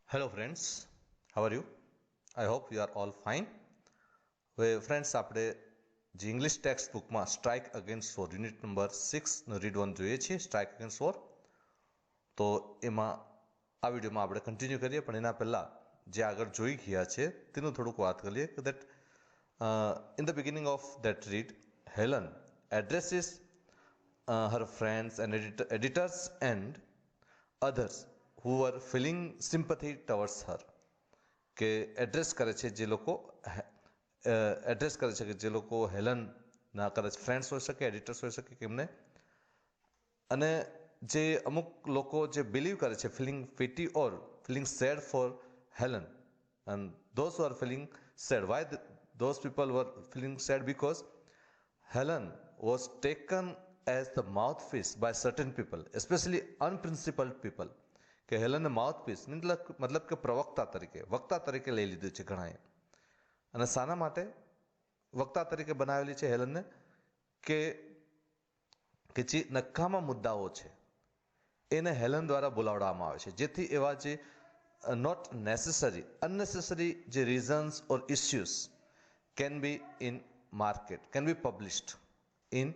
Hello friends, how are you? I hope you are all fine. હવે friends આપણે જે English text બુકમાં strike against war unit number 6 read one જોઈએ છીએ strike against war. તો એમાં આ વિડીયોમાં આપણે કન્ટિન્યુ કરીએ, પણ એના પહેલાં જે આગળ જોઈ ગયા છે તેનું થોડુંક વાત કરીએ કે that in the beginning of that read Helen addresses her friends and editors and others who were feeling sympathy towards her. કે એડ્રેસ કરે છે જે લોકો એડ્રેસ કરે છે કે જે લોકો હેલનના કદાચ ફ્રેન્ડ્સ હોઈ શકે, એડિટર્સ હોઈ શકે કે એમને, અને જે અમુક લોકો જે બિલીવ કરે છે feeling pity or feeling sad for Helen, and those who are feeling sad, why those people were feeling sad? Because Helen was taken as the mouthpiece by certain people, especially unprincipled people. કે હેલનને માઉથપીસ મતલબ કે પ્રવક્તા તરીકે, વક્તા તરીકે લઈ લીધું છે ઘણાએ. અને શાના માટે વક્તા તરીકે બનાવેલી છે હેલનને? કે જે નકામા મુદ્દાઓ છે એને હેલન દ્વારા બોલાવવામાં આવે છે, જેથી એવા જે નોટ નેસેસરી અનનેસેસરી જે reasons or issues can be in market, can be published in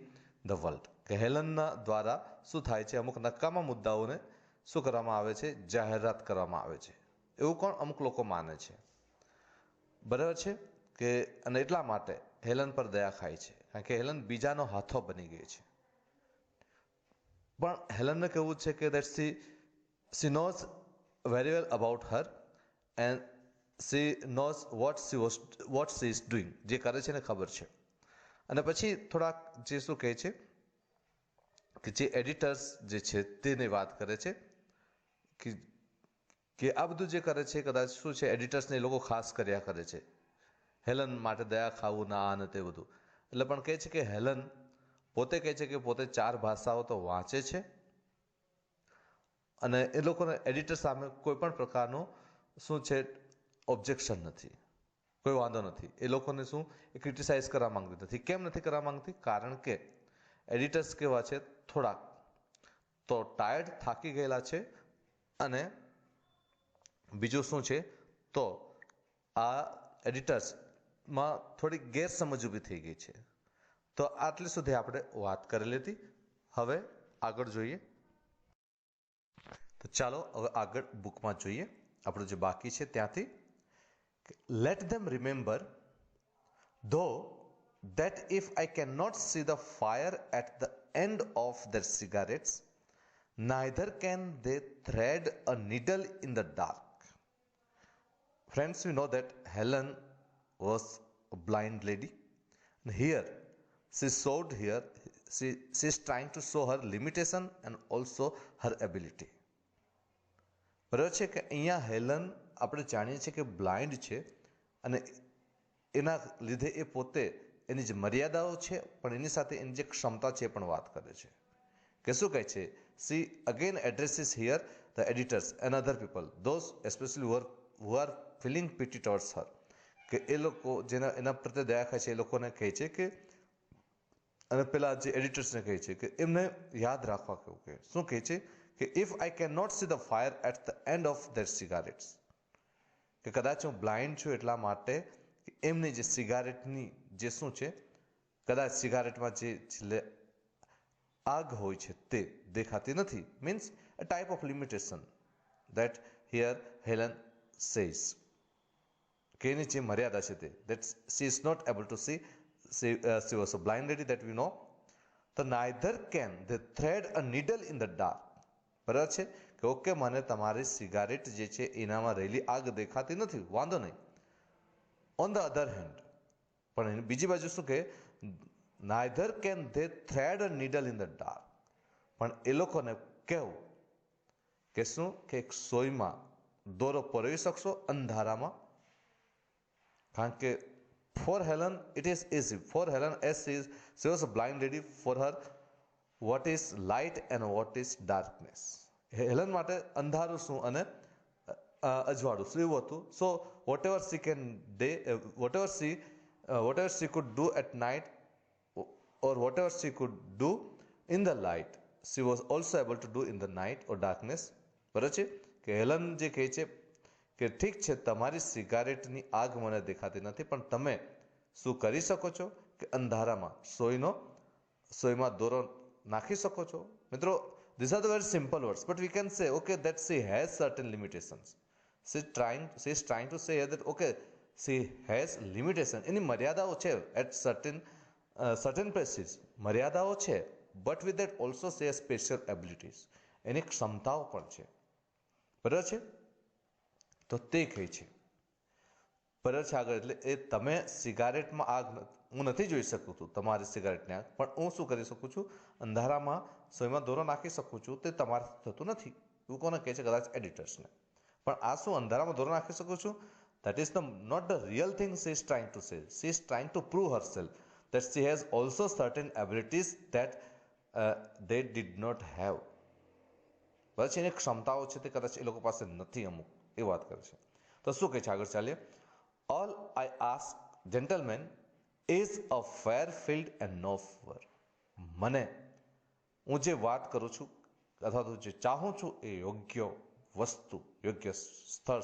the world. કે હેલનના દ્વારા શું થાય છે, અમુક નકામા મુદ્દાઓને શું કરવામાં આવે છે, જાહેરાત કરવામાં આવે છે. એવું કોણ અમુક લોકો માને છે, બરાબર છે. કે અને એટલા માટે હેલન પર દયા ખાય છે, કારણ કે હેલન બીજાનો હાથો બની ગઈ છે. પણ હેલનને કહેવું છે કે that she knows very well about her and she knows what she is doing. જે કરે છે ને ખબર છે. અને પછી થોડાક જે શું કહે છે કે જે એડિટર્સ જે છે તેની વાત કરે છે કે આ બધું જે કરે છે કદાચ શું છે, એડિટર્સને એ લોકો ખાસ કર્યા કરે છે હેલન માટે દયા ખાવું ના આ ને તે બધું. એટલે પણ કહે છે કે હેલન પોતે કહે છે કે પોતે 4 ભાષાઓ તો વાંચે છે, અને એ લોકોને એડિટર સામે કોઈ પણ પ્રકારનો શું છે ઓબ્જેક્શન નથી, કોઈ વાંધો નથી. એ લોકોને શું એ ક્રિટિસાઇઝ કરવા માંગતી નથી. કેમ નથી કરવા માંગતી? કારણ કે એડિટર્સ કેવા છે, થોડાક તો ટાયર્ડ, થાકી ગયેલા છે, અને બીજું શું છે તો આ એડિટર્સમાં થોડી ગેરસમજ ઊભી થઈ ગઈ છે. તો આટલી સુધી આપણે વાત કરેલી હતી. હવે આગળ જોઈએ. તો ચાલો હવે આગળ બુકમાં જોઈએ, આપણું જે બાકી છે ત્યાંથી. લેટ ધેમ રિમેમ્બર ધો that if I cannot see the fire at the end of their cigarettes, neither can they thread a needle in the dark. Friends, we know that Helen was a blind lady. And here, she is trying to show her limitation and also her ability. બરાબર છે કે અહીંયા Helen આપણે જાણીએ છીએ કે blind છે, અને એના લીધે એ પોતે એની જે મર્યાદાઓ છે પણ એની સાથે એની જે ક્ષમતા છે એ પણ વાત કરે છે. કે શું કહે છે? See again addresses here the editors and other people, those especially who are feeling pity towards her. કે એ લોકો જેના એના પ્રત્યે દયા ખાય છે એ લોકોને કહે છે કે, અને પેલા જે એડિટર્સને કહે છે કે એમને યાદ રાખવા કેવું કે શું કહે છે કે if I can not see the fire at the end of their cigarettes, કે કદાચ હું બ્લાઇન્ડ છું એટલા માટે એમની જે સિગારેટની જે શું છે, કદાચ સિગારેટમાં જે આગ હોય છે તે દેખાતી નથી. Means a type of limitation that here Helen says, કે એની જે મર્યાદા છે તે that she is not able to see. She was a blind lady that we know. તો neither can they thread a needle in the dark. બરાબર છે કે ઓકે, મને તમારી સિગારેટ જે છે એનામાં રહેલી આગ દેખાતી નથી, વાંધો નહીં. ઓન ધ અધર હેન્ડ, પણ બીજી બાજુ શું કહે, neither can they thread a needle in the dark. પણ એ લોકોને કહેવું કે શું કે એક સોયમાં દોરો પરોવી શકશો અંધારામાં? કારણ કે for Helen it is easy. For Helen, as she was a blind lady, for her what is light and what is darkness. Helen માટે અંધારું શું અને અજવાળું શું એવું હતું. સો whatever she could do at night, or whatever she could do in the light, she was also able to do in the night or darkness. બરાબર છે કે હેલન જે કહે છે કે ઠીક છે તમારી સિગારેટની આગ મને દેખાતી નથી, પણ તમે શું કરી શકો છો કે અંધારામાં સોયમાં દોરો નાખી શકો છો. મિત્રો, these are the very simple words, but we can say, okay, that she has certain limitations. She is trying to say that, okay, she has limitation. એની મર્યાદાઓ છે at certain places. મર્યાદાઓ છે, but with that also she has special abilities. એની ક્ષમતાઓ પણ છે. બરાબર છે? તો તે કહે છે. બરાબર છે આગળ, એટલે એ તમે સિગારેટમાં આગ હું નથી જોઈ શકું છું તમારી સિગારેટની આગ, પણ હું શું કરી શકું છું, અંધારામાં સોયમાં દોરો નાખી શકું છું. તે તમારાથી થતું નથી. એવું કોને કહે છે? કદાચ એડિટર્સને. પણ આ શું અંધારામાં દોરો નાખી શકું છું? That is not the real thing she is trying to say. She is trying to prove herself that she has also certain abilities that they did not have. બરાબર છે? એની ક્ષમતાઓ છે તે કદાચ એ લોકો પાસે નથી અમુક, એ વાત કરે છે. તો શું કહે છે? આગળ ચાલીએ. All I ask, gentlemen, is a fair field and no favor. મને, હું જે વાત કરું છું અથવા તો જે ચાહું છું એ યોગ્ય વસ્તુ, યોગ્ય સ્થળ,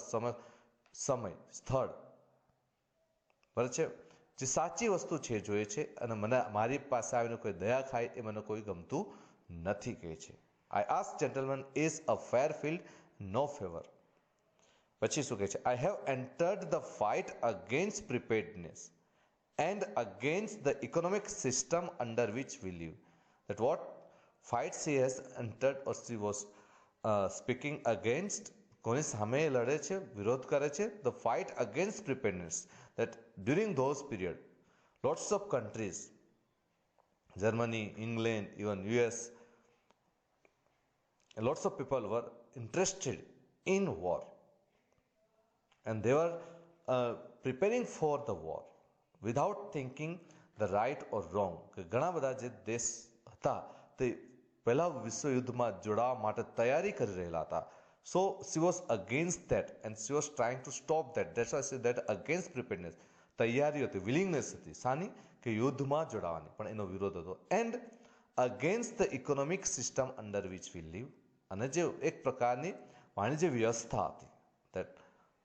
સમય સ્થળ, બરાબર છે, જે સાચી વસ્તુ છે જોઈએ છે, અને મને મારી પાસે આવીને કોઈ દયા ખાય એ મને કોઈ ગમતું નથી, કહે છે. I ask, gentlemen, is a fair field, no favor. પછી શું કહે છે? I have entered the fight against preparedness and against the economic system under which we live. That what fight she has entered, or she was speaking against, કોની સામે લડે છે, વિરોધ કરે છે? The fight against preparedness. That during those period, lots of countries, Germany, England, even US, lots of people were interested in war. And they were preparing for the war without thinking the right or wrong. કે ઘણા બધા જે દેશ હતા તે પહેલા વિશ્વયુદ્ધમાં જોડાવા માટે તૈયારી કરી રહેલા હતા. So she was against that and she was trying to stop that. That's why I say that against preparedness. તૈયારી હતી, વિલિંગનેસ હતી. શાની? કે યુદ્ધમાં જોડાવાની, પણ એનો વિરોધ હતો. And against the economic system under which we live. અને જે એક પ્રકારની વાણિજ્ય વ્યવસ્થા હતી. That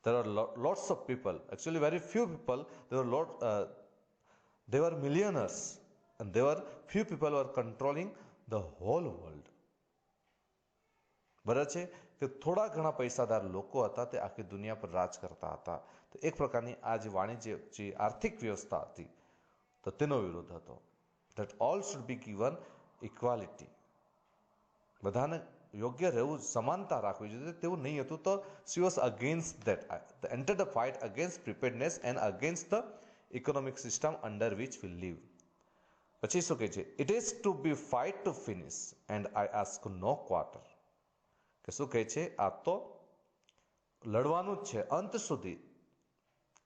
there are lots of people, actually very few people, they were millionaires, and there were few people who were controlling the whole world. બરાબર છે? કે થોડા ઘણા પૈસાદાર લોકો હતા તે આખી દુનિયા પર રાજ કરતા હતા. તો એક પ્રકારની આ જે વાણિજ્ય, જે આર્થિક વ્યવસ્થા હતી, તો તેનો વિરોધ હતો. That all should be given equality. બધાને યોગ્ય રહેવું, સમાનતા રાખવી જોઈએ, તેવું નહીં હતું. તો she was against that. Entered the fight against preparedness and against the economic system under which we live. પછી શું કહે છે? It is to be fight to finish and I ask no quarter. કે શું કહે છે? આ તો લડવાનું જ છે અંત સુધી.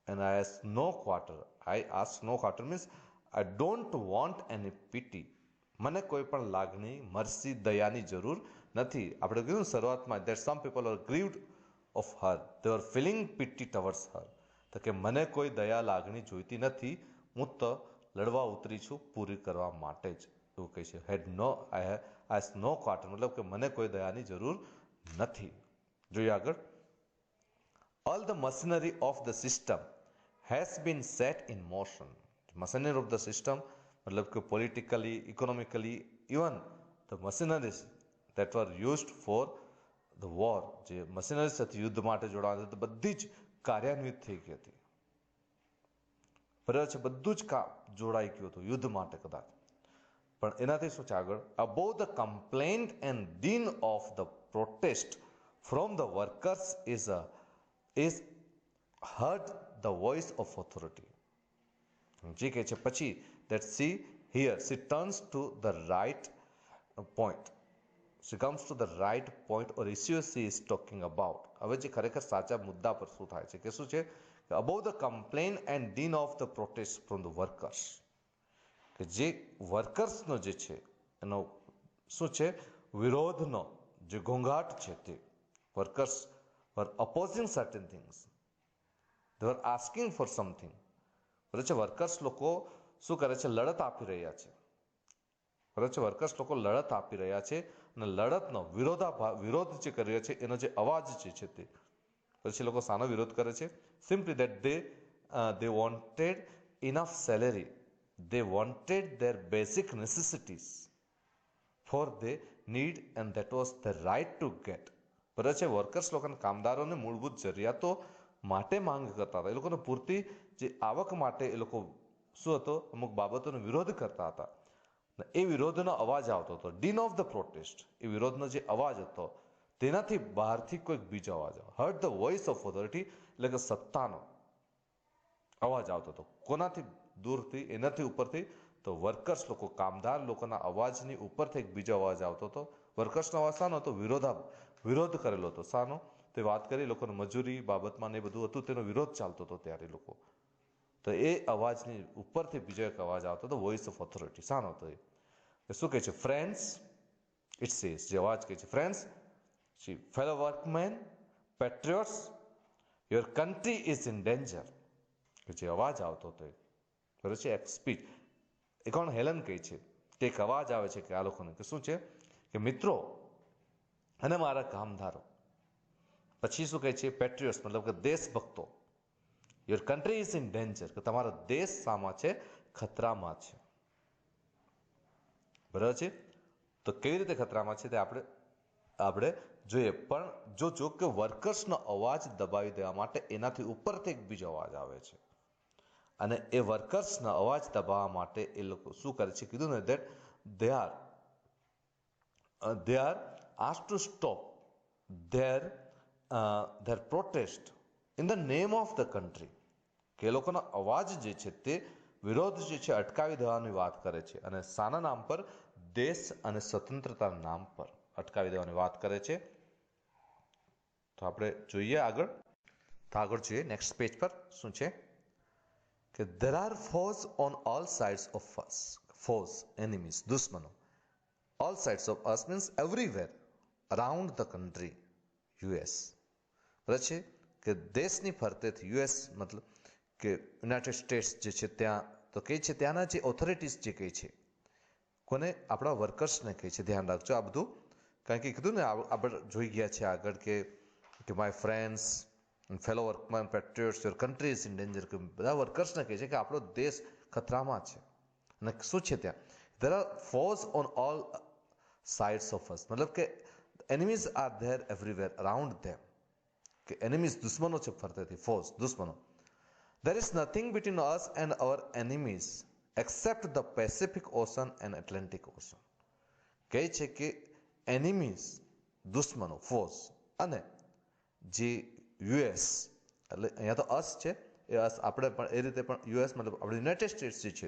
And I ask no quarter. I ask no quarter means I don't want any pity. મને કોઈ પણ લાગણી, મરસી, દયાની જરૂર નથી. આપણે કીધું શરૂઆતમાં that some people are grieved of her. They were feeling pity towards her. તો કે મને કોઈ દયા, લાગણી જોઈતી નથી. હું તો લડવા ઉતરી છું પૂરી કરવા માટે જ, એવું કહે છે. I ask no quarter, મતલબ કે મને કોઈ દયાની જરૂર નથી. જોઈએ આગળ. All the machinery of the system has been set in motion. Machinery of the system, મતલબ કે politically, economically, even the machineries that were used for the war, જે મશીનરીઝ હતી યુદ્ધ માટે જોડાવાની હતી, બધી જ કાર્યાન્વિત થઈ ગઈ હતી. બરાબર છે? બધું જ કામ જોડાઈ ગયું હતું યુદ્ધ માટે કદાચ. પણ એનાથી શું છે આગળ? Above the complaint and din of the protest from the workers is heard the voice of authority. જે કહે છે પછી that she turns to the right point. She comes to the right point or issue she is talking about. હવે જે ખરેખર સાચા મુદ્દા પર શું થાય છે કે શું છે? Above the complaint and din of the protest from the workers. કે જે વર્કર્સનો જે છે એનો શું છે? વિરોધનો જે ઘોંઘાટ છે તે. Workers were opposing certain things. They were asking for something. બરાબર છે? વર્કર્સ લોકો શું કરે છે? લડત આપી રહ્યા છે. બરાબર છે? વર્કર્સ લોકો લડત આપી રહ્યા છે અને લડતનો વિરોધ જે કરી રહ્યા છે એનો જે અવાજ જે છે તે, પછી લોકો શાનો વિરોધ કરે છે? Simply that they wanted enough salary, they wanted their basic necessities for their need and that was the right to get. બરાબર છે, વર્કર્સ લોકોને કામદારોને મૂળભૂત જરૂરિયાતો માટે માંગ કરતા હતા. એ લોકોને પૂરતી જે આવક માટે એ લોકો શું હતો, અમુક બાબતોનો વિરોધ કરતા હતા. એ વિરોધનો અવાજ આવતો હતો, ડીન ઓફ ધ પ્રોટેસ્ટ, એ વિરોધનો જે અવાજ હતો તેનાથી બહારથી કોઈક બીજો અવાજ આવે. Hard the voice of authority, એટલે કે સત્તાનો અવાજ આવતો હતો. કોનાથી દૂરથી? એનાથી ઉપરથી. તો વર્કર્સ લોકો, કામદાર લોકોના અવાજની ઉપરથી એક બીજો અવાજ આવતો હતો. વર્કર્સનો અવાજ શાનો હતો? વિરોધ કરેલો હતો. શાનો? તે વાત કરી લોકોને મજૂરી બાબતમાં ને એ બધું હતું, તેનો વિરોધ ચાલતો હતો ત્યારે લોકો. તો એ અવાજની ઉપરથી બીજો એક અવાજ આવતો હતો, વોઇસ ઓફ ઓથોરિટી. શાનો હતો એ? શું કહે છે? ફ્રેન્ડ્સ, ઇટ સેઝ, જે અવાજ કહે છે, friends, fellow workmen, patriots, your country is in danger. કે જે અવાજ આવતો હતો બરાબર છે, એક સ્પીચ. એ કોણ? હેલન કહે છે કે એક અવાજ આવે છે કે આ લોકોને, કે શું છે? કે મિત્રો અને મારા કામદારો. પછી શું કહે છે? પેટ્રિયોટ્સ, મતલબ કે દેશભક્તો. Your country is in danger, કે તમારો દેશ સામા છે, ખતરામાં છે. બરાબર છે. તો કેવી રીતે ખતરામાં છે તે આપણે જોઈએ. પણ જો કે વર્કર્સનો અવાજ દબાવી દેવા માટે એનાથી ઉપરથી એક બીજો અવાજ આવે છે. અને એ વર્કર્સના અવાજ દબાવવા માટે એ લોકો શું કરે છે? કીધું ને that they are asked to stop their protest in the name of the country. કે એ લોકોનો અવાજ જે છે તે વિરોધ જે છે અટકાવી દેવાની વાત કરે છે. અને શાના નામ પર? દેશ અને સ્વતંત્રતાના નામ પર અટકાવી દેવાની વાત કરે છે. તો આપણે જોઈએ આગળ. તો આગળ જોઈએ નેક્સ્ટ પેજ પર શું છે કે there are foes on all sides of us. Foes, enemies, દુશ્મનો. All sides of us means everywhere around the country. US. બરાબર છે, કે દેશની ફરતેથી. US મતલબ કે યુનાઇટેડ સ્ટેટ્સ જે છે ત્યાં તો કહે છે, ત્યાંના જે ઓથોરિટીઝ જે કહે છે, કોને? આપણા વર્કર્સને કહે છે. ધ્યાન રાખજો આ બધું, કારણ કે કીધું ને આપણે જોઈ ગયા છે આગળ કે my friends, fellow workmen, patriots, your country is in danger. કે બધા વર્કર્સને કહે છે કે આપણો દેશ ખતરામાં છે. અને શું છે ત્યાં? there are foes on all sides of us, મતલબ કે enemies are there everywhere around them. કે enemies દુશ્મનો છે ફરતેથી, foes દુશ્મનો. there is nothing between us and our enemies except the Pacific Ocean and Atlantic Ocean. કહે છે કે enemies દુશ્મનો, foes, અને જે US, એટલે અહીંયા તો અસ છે, એ અસ આપણે પણ એ રીતે પણ US મતલબ આપણે યુનાઇટેડ સ્ટેટ્સ જે છે,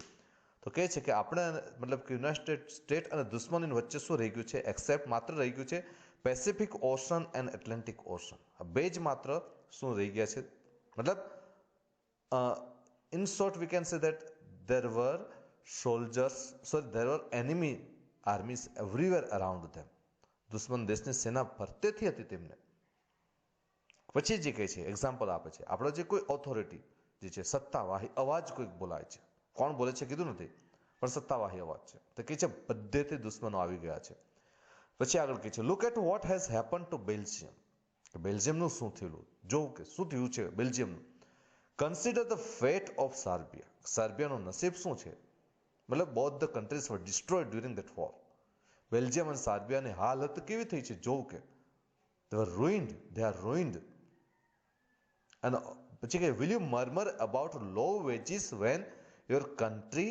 તો કહે છે કે આપણે મતલબ કે યુનાઇટેડ સ્ટેટ અને દુશ્મનોની વચ્ચે શું રહી ગયું છે? એક્સેપ્ટ માત્ર રહી ગયું છે Pacific ocean and Atlantic ocean. આ બે જ માત્ર શું રહી ગયા છે? મતલબ in short we can say that there were enemy armies everywhere around them. દુશ્મન દેશની સેના ફરતેથી હતી તેમને. પછી જે કહે છે, એક્ઝામ્પલ આપે છે, આપણો જે કોઈ ઓથોરિટી જે છે, સત્તાવાહી અવાજ કોઈક બોલાય છે. કોણ બોલે છે કીધું નથી, પણ સત્તાવાહી અવાજ છે. તો કહે છે બધેથી દુશ્મનો આવી ગયા છે. પછી આગળ કહે છે look at what has happen to Belgium. બેલ્જિયમનું શું થયેલું? જોવું કે શું થયું છે બેલ્જિયમનું. Consider the fate of Serbia. સર્બિયાનું નસીબ શું છે? મતલબ both the countries were destroyed during that war. Belgium અને સર્બિયાની હાલત કેવી થઈ છે જોવું કે they are ruined. અને પછી કે will you murmur about low wages when your country,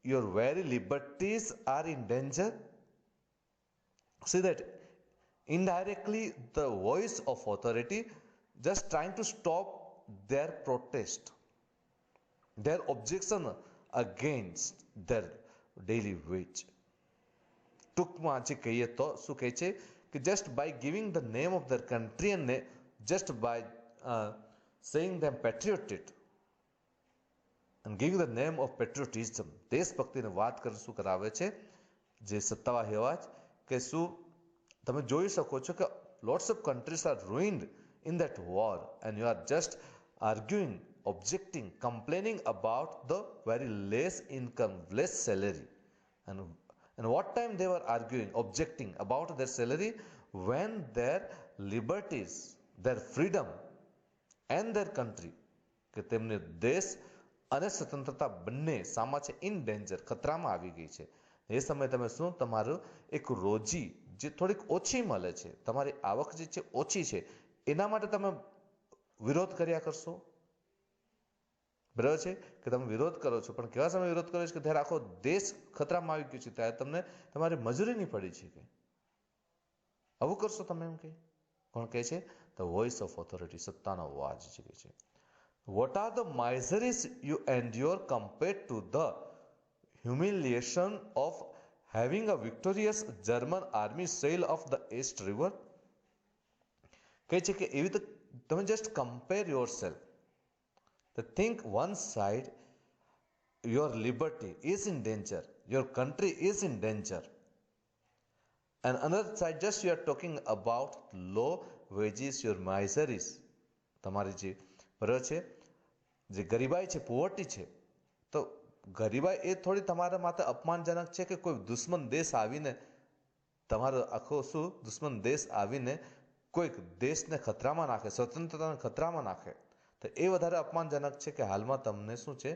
your very liberties are in danger? See that indirectly the voice of authority just trying to stop their protest, their objection against their daily wage. ટૂંકમાં જે કહીએ તો શું કહે છે કે just by giving the name of their country and just by saying them patriotic and giving the name of patriotism, દેશભક્તિની વાત કરી શું કરાવે છે જે સત્તાવાહી અવાજ, કે શું તમે જોઈ શકો છો કે lots of countries are ruined in that war and you are just arguing, objecting, complaining about the very less income, less salary. And what time they were arguing, objecting about their salary when their liberties, their freedom and there country, કે તેમને દેશ અને સ્વતંત્રતા બંને સામા છે, in danger, ખતરામાં આવી ગઈ છે. એ સમયે તમે શું, તમારું એક રોજી જે થોડીક ઓછી મળે છે, તમારી આવક જે છે ઓછી છે, એના માટે તમે વિરોધ કર્યા કરશો. બરાબર છે કે તમે વિરોધ કરો છો, પણ કેવા સમય વિરોધ કરો છો કે ત્યારે આખો દેશ ખતરામાં આવી ગયો છે, ત્યારે તમને તમારી મજૂરી નહીં પડી છે કે આવું કરશો તમે, એમ કે કોણ કહે છે? ધ વોઇસ ઓફ ઓથોરિટી, સત્તાનો અવાજ જે કહે છે. What are the miseries you endure compared to the humiliation of having a victorious German army sail off the East River? કહે છે કે એવી તો તમે just compare your self. Think one side your liberty is in danger, your country is in danger, and another side just you are talking about low wages, your miseries. તમારી જે બરાબર છે, જે ગરીબાઈ છે, પોવર્ટી છે, તો ગરીબાઈ એ થોડી તમારા માટે અપમાનજનક છે કે કોઈ દુશ્મન દેશ આવીને તમારો આખો શું દુશ્મન દેશ આવીને કોઈક દેશને ખતરામાં નાખે, સ્વતંત્રતાને ખતરામાં નાખે, તો એ વધારે અપમાનજનક છે કે હાલમાં તમને શું છે,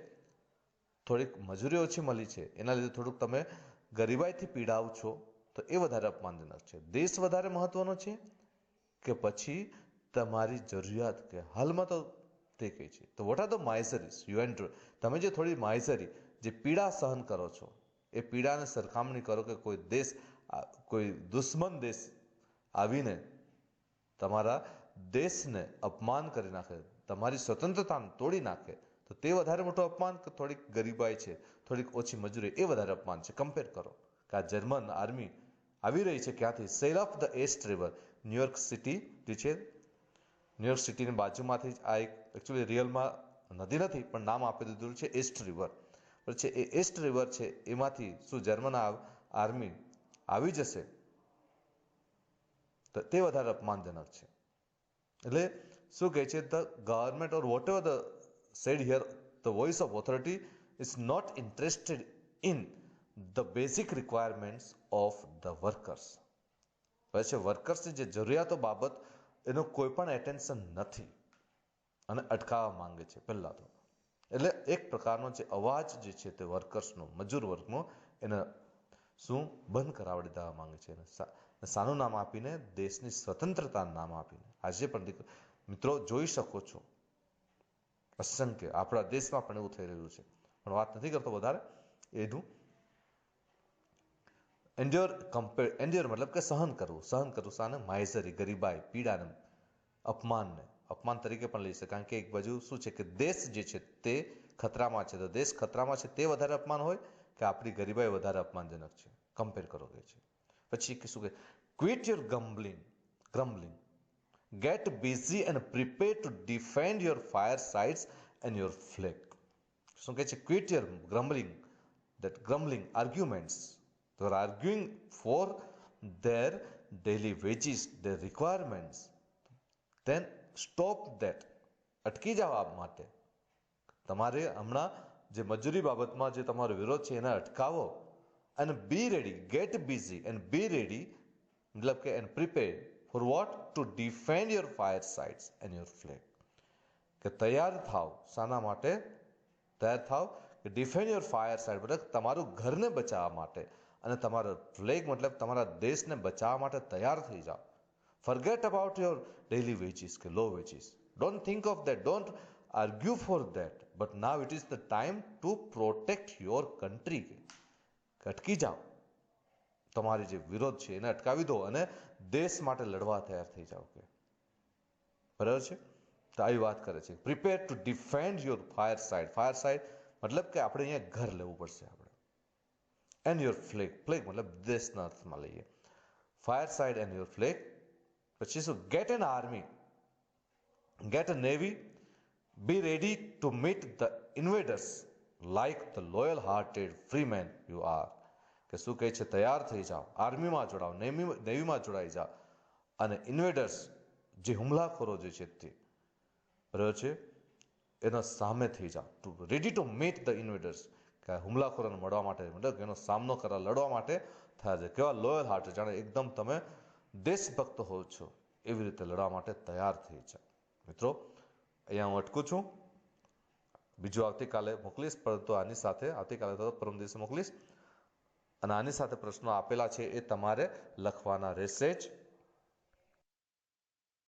થોડીક મજૂરી ઓછી મળી છે, એના લીધે થોડુંક તમે ગરીબાઈથી પીડાવ છો, તો એ વધારે અપમાનજનક છે. દેશ વધારે મહત્વનો છે કે પછી તમારી જરૂરિયાત, કે હાલમાં તો તે કહે છે. તો vote are the miseries you એન્ડ્યોર, તમે જે થોડી માઇઝરી, જે પીડા સહન કરો છો, એ પીડાને સરખામણી કરો કે કોઈ દેશ, કોઈ દુશ્મન દેશ આવીને તમારા દેશને અપમાન કરી નાખે, તમારી સ્વતંત્રતાને તોડી નાખે, તો તે વધારે મોટું અપમાન કે થોડીક ગરીબાઈ છે, થોડીક ઓછી મજૂરી, એ વધારે અપમાન છે. કમ્પેર કરો કે આ જર્મન આર્મી આવી રહી છે ક્યાંથી? Sail of the East River, New York city જે છે, ન્યુયોર્ક સિટીની બાજુમાંથી આ એક એકચ્યુઅલી રિયલમાં નદી નથી પણ નામ આપી દીધું છે એસ્ટ રિવર છે. એ એસ્ટ રિવર છે એમાંથી શું જર્મન આર્મી આવી જશે, તો તે વધારે અપમાનજનક છે. એટલે શું કહે છે? The government or whatever they said here, the voice of authority is not interested in the basic requirements of the workers. પછી વર્કર્સની જે જરૂરિયાતો બાબત એનું કોઈ પણ એટેન્શન નથી અને અટકાવવા માંગે છે પહેલા તો. એટલે એક પ્રકારનો જે અવાજ જે છે તે વર્કર્સનો, મજૂર વર્ગનો, એને શું બંધ કરાવી દેવા માંગે છે. સાનું નામ આપીને, દેશની સ્વતંત્રતાનું નામ આપીને. આજે પણ મિત્રો જોઈ શકો છો અસંખ્ય, આપણા દેશમાં પણ એવું થઈ રહ્યું છે, પણ વાત નથી કરતો વધારે એનું. એન્ડ્યોર મતલબ કે સહન કરવું સાને? માઇઝરી, ગરીબાઈ, પીડાને, અપમાનને અપમાન તરીકે પણ લઈ શકે, કારણ કે એક બાજુ શું છે કે દેશ જે છે તે ખતરામાં છે, તો દેશ ખતરામાં છે તે વધારે અપમાન હોય કે આપણી ગરીબાઈ વધારે અપમાનજનક છે? કમ્પેર કરો કે છે. પછી શું કે quit your grumbling, get busy and prepare to defend your firesides and your flag. શું કહે છે? quit your grumbling arguments. They are arguing for their daily wages, their requirements. Then stop that. અટકી જાઓ આ માટે. તમારે હમણાં જે મજૂરી બાબતમાં જે તમારો વિરોધ છે એને અટકાવો. And be ready, get busy and be ready, મતલબ કે and prepare for what? To defend your firesides and your flag. કે તૈયાર થાવ, શાના માટે તૈયાર થાવ? કે ડિફેન્ડ યોર ફાયરસાઇડ, મતલબ તમારું ઘરને બચાવવા માટે, અને તમારો ફ્લેગ મતલબ તમારા દેશને બચાવવા માટે તૈયાર થઈ જાઓ. Forget about your daily wages કે low wages. Don't think of that, don't argue for that, but now it is the time to protect your country. અટકી જાઓ, તમારી જે વિરોધ છે એને અટકાવી દો અને દેશ માટે લડવા તૈયાર થઈ જાઓ. કે બરાબર છે? તો આવી વાત કરે છે. પ્રિપેર ટુ ડિફેન્ડ યોર ફાયરસાઇડ મતલબ કે આપણે અહીંયા ઘર લેવું પડશે આપણે. એન્ડ યોર ફ્લેગ મતલબ દેશના અર્થમાં લઈએ. Fireside and your flag. પછી શું? Get an army, get a navy, be ready to meet the invaders like the loyal hearted free men you are. કે શું કહે છે? તૈયાર થઈ જાઓ, આર્મીમાં જોડાઓ, નેવીમાં જોડાઈ જાઓ, અને ઇન્વેડર્સ જે હુમલાખોરો જે છે તે બરાબર છે એના સામે થઈ જાઓ. To ready to meet the invaders, કે હુમલાખોરોને મળવા માટે, મતલબ એનો સામનો કરવા, લડવા માટે થયા છે. કેવા લોયલ હાર્ટ, જાણે એકદમ તમે દેશભક્ત હો છો એવી રીતે લડવા માટે તૈયાર થઈ જાઓ. મિત્રો, અહીંયા હું અટકું છું. બીજું આવતીકાલે મોકલીશ, પરંતુ આની સાથે આવતીકાલે તો પરમ દિવસે મોકલીશ. અને આની સાથે પ્રશ્નો આપેલા છે એ તમારે લખવાના રહેશે જ.